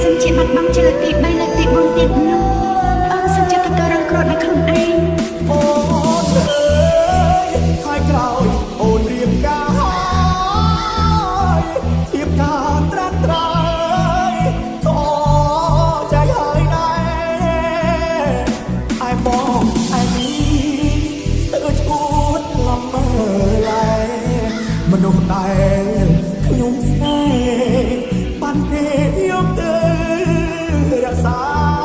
សិនជាបាត់បង់ជាលើកទី3លើកទី4ទៀតនោះអូនសិនជាទៅរងគ្រោះដល់ខ្លួនឯងអូនអើយហើយក្រោយអូនរៀបការហើយធៀបការត្រាត់ត្រើយក៏ใจហើយដែរឯបងឯនេះស្ទើរឈួតលំមើលែមនុស្សដែលខ្ញុំស្នេហ៍បានទេយកទៅរក្សា